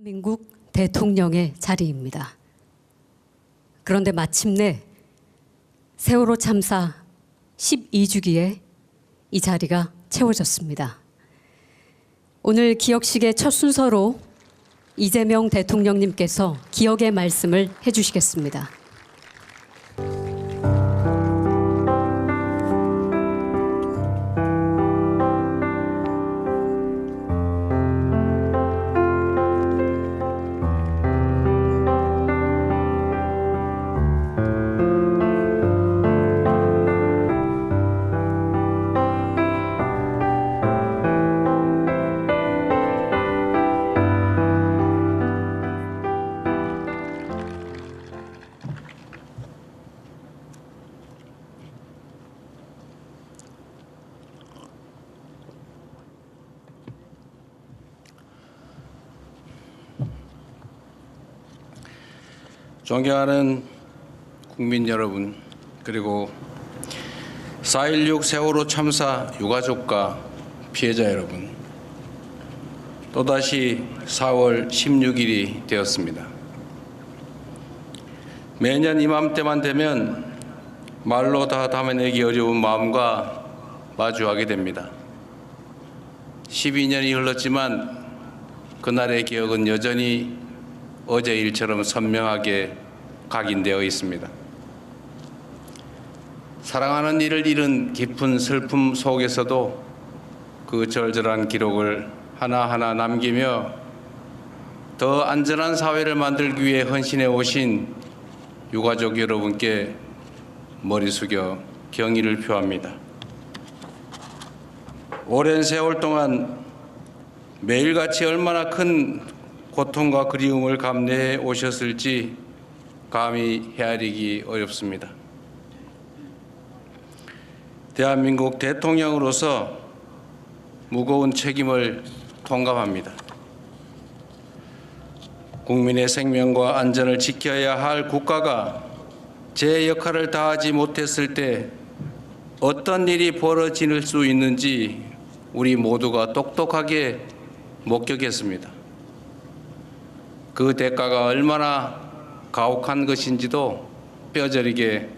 대한민국 대통령의 자리입니다. 그런데 마침내 세월호 참사 12주기에 이 자리가 채워졌습니다. 오늘 기억식의 첫 순서로 이재명 대통령님께서 기억의 말씀을 해주시겠습니다. 존경하는 국민 여러분, 그리고 4.16 세월호 참사 유가족과 피해자 여러분, 또다시 4월 16일이 되었습니다. 매년 이맘때만 되면 말로 다 담아내기 어려운 마음과 마주하게 됩니다. 12년이 흘렀지만 그날의 기억은 여전히 어제 일처럼 선명하게 각인되어 있습니다. 사랑하는 이를 잃은 깊은 슬픔 속에서도 그 절절한 기록을 하나하나 남기며 더 안전한 사회를 만들기 위해 헌신해 오신 유가족 여러분께 머리 숙여 경의를 표합니다. 오랜 세월 동안 매일같이 얼마나 큰 고통과 그리움을 감내해 오셨을지 감히 헤아리기 어렵습니다. 대한민국 대통령으로서 무거운 책임을 통감합니다. 국민의 생명과 안전을 지켜야 할 국가가 제 역할을 다하지 못했을 때 어떤 일이 벌어질 수 있는지 우리 모두가 똑똑하게 목격했습니다. 그 대가가 얼마나 가혹한 것인지도 뼈저리게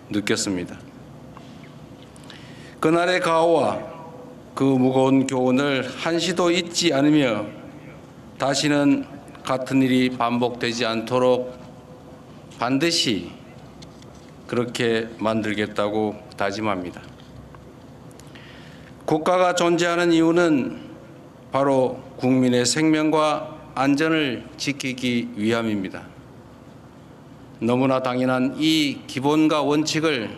느꼈습니다. 그날의 가오와 그 무거운 교훈을 한시도 잊지 않으며 다시는 같은 일이 반복되지 않도록 반드시 그렇게 만들겠다고 다짐합니다. 국가가 존재하는 이유는 바로 국민의 생명과 안전을 지키기 위함입니다. 너무나 당연한 이 기본과 원칙을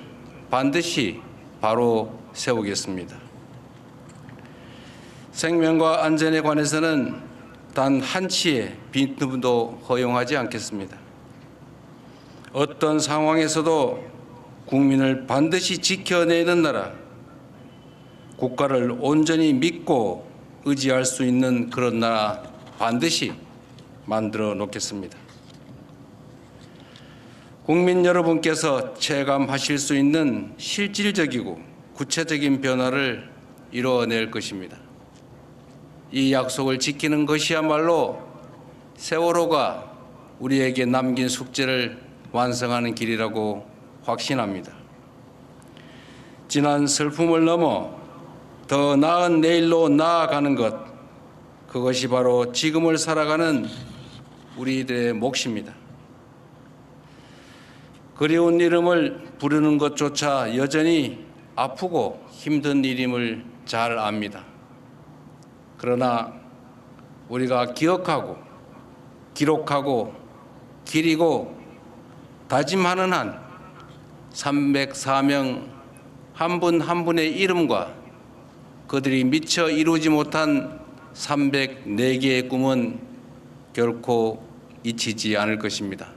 반드시 바로 세우겠습니다. 생명과 안전에 관해서는 단 한치의 빈틈도 허용하지 않겠습니다. 어떤 상황에서도 국민을 반드시 지켜내는 나라, 국가를 온전히 믿고 의지할 수 있는 그런 나라 반드시 만들어 놓겠습니다. 국민 여러분께서 체감하실 수 있는 실질적이고 구체적인 변화를 이루어낼 것입니다. 이 약속을 지키는 것이야말로 세월호가 우리에게 남긴 숙제를 완성하는 길이라고 확신합니다. 지난 슬픔을 넘어 더 나은 내일로 나아가는 것, 그것이 바로 지금을 살아가는 우리들의 몫입니다. 그리운 이름을 부르는 것조차 여전히 아프고 힘든 일임을 잘 압니다. 그러나 우리가 기억하고 기록하고 기리고 다짐하는 한 304명 한 분 한 분의 이름과 그들이 미처 이루지 못한 304개의 꿈은 결코 잊히지 않을 것입니다.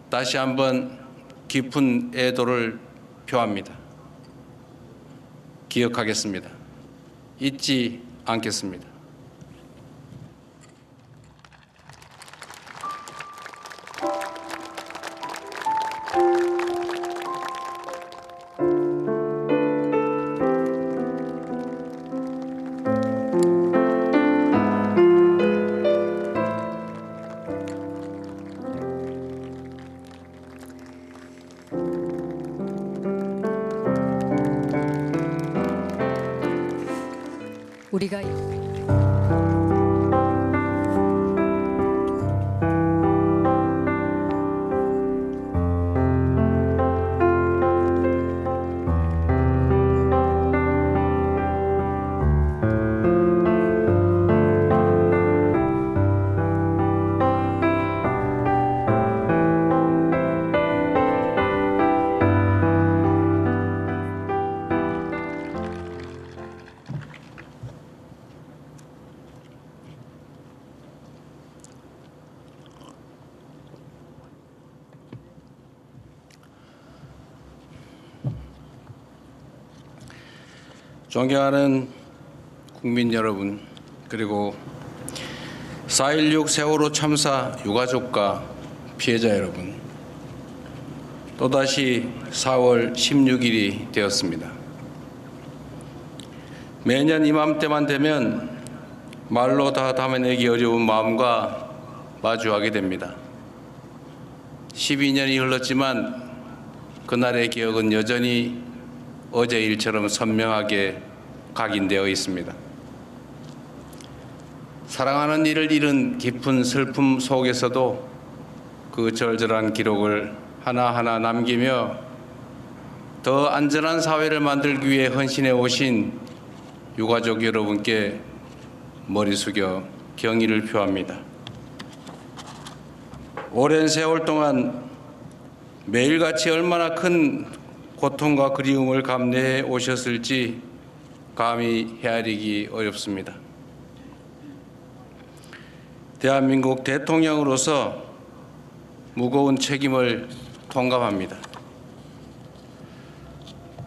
다시 한번 깊은 애도를 표합니다. 기억하겠습니다. 잊지 않겠습니다. 우리가 존경하는 국민 여러분, 그리고 4.16 세월호 참사 유가족과 피해자 여러분, 또다시 4월 16일이 되었습니다. 매년 이맘때만 되면 말로 다 담아내기 어려운 마음과 마주하게 됩니다. 12년이 흘렀지만 그날의 기억은 여전히 어제 일처럼 선명하게 각인되어 있습니다. 사랑하는 이를 잃은 깊은 슬픔 속에서도 그 절절한 기록을 하나하나 남기며 더 안전한 사회를 만들기 위해 헌신해 오신 유가족 여러분께 머리 숙여 경의를 표합니다. 오랜 세월 동안 매일같이 얼마나 큰 고통과 그리움을 감내해 오셨을지 감히 헤아리기 어렵습니다. 대한민국 대통령으로서 무거운 책임을 통감합니다.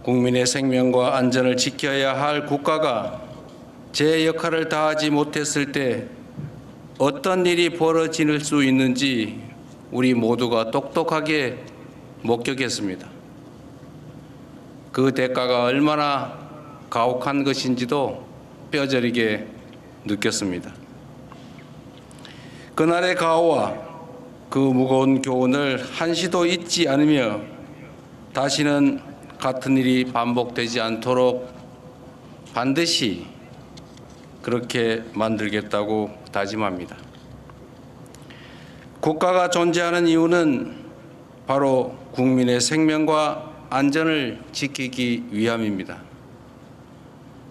국민의 생명과 안전을 지켜야 할 국가가 제 역할을 다하지 못했을 때 어떤 일이 벌어질 수 있는지 우리 모두가 똑똑하게 목격했습니다. 그 대가가 얼마나 가혹한 것인지도 뼈저리게 느꼈습니다. 그날의 가오와 그 무거운 교훈을 한시도 잊지 않으며 다시는 같은 일이 반복되지 않도록 반드시 그렇게 만들겠다고 다짐합니다. 국가가 존재하는 이유는 바로 국민의 생명과 안전을 지키기 위함입니다.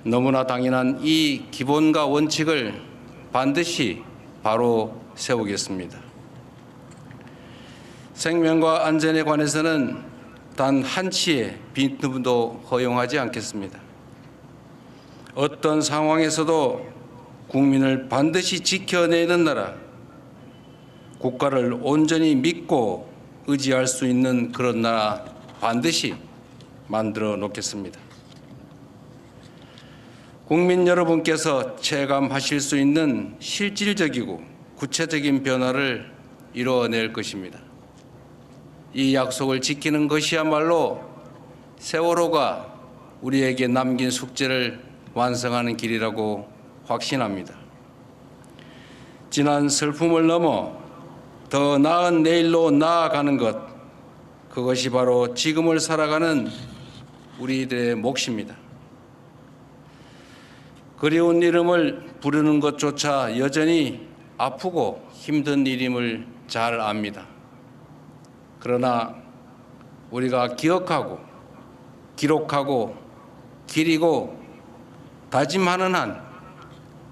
너무나 당연한 이 기본과 원칙을 반드시 바로 세우겠습니다. 생명과 안전에 관해서는 단 한치의 빈틈도 허용하지 않겠습니다. 어떤 상황에서도 국민을 반드시 지켜내는 나라, 국가를 온전히 믿고 의지할 수 있는 그런 나라 반드시 만들어 놓겠습니다. 국민 여러분께서 체감하실 수 있는 실질적이고 구체적인 변화를 이루어낼 것입니다. 이 약속을 지키는 것이야말로 세월호가 우리에게 남긴 숙제를 완성하는 길이라고 확신합니다. 지난 슬픔을 넘어 더 나은 내일로 나아가는 것, 그것이 바로 지금을 살아가는 우리들의 몫입니다. 그리운 이름을 부르는 것조차 여전히 아프고 힘든 일임을 잘 압니다. 그러나 우리가 기억하고 기록하고 기리고 다짐하는 한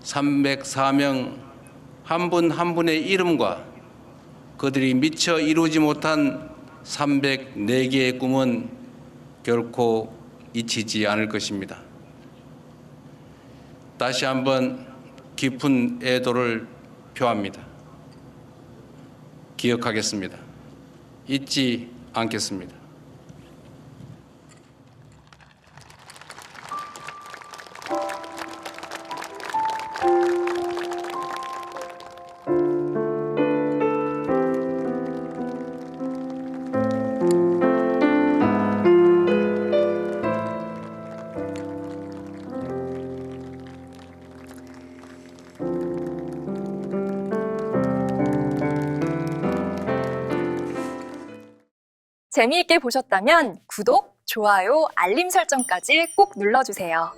304명 한 분 한 분의 이름과 그들이 미처 이루지 못한 304개의 꿈은 결코 잊히지 않을 것입니다. 다시 한번 깊은 애도를 표합니다. 기억하겠습니다. 잊지 않겠습니다. 재미있게 보셨다면 구독, 좋아요, 알림 설정까지 꼭 눌러주세요.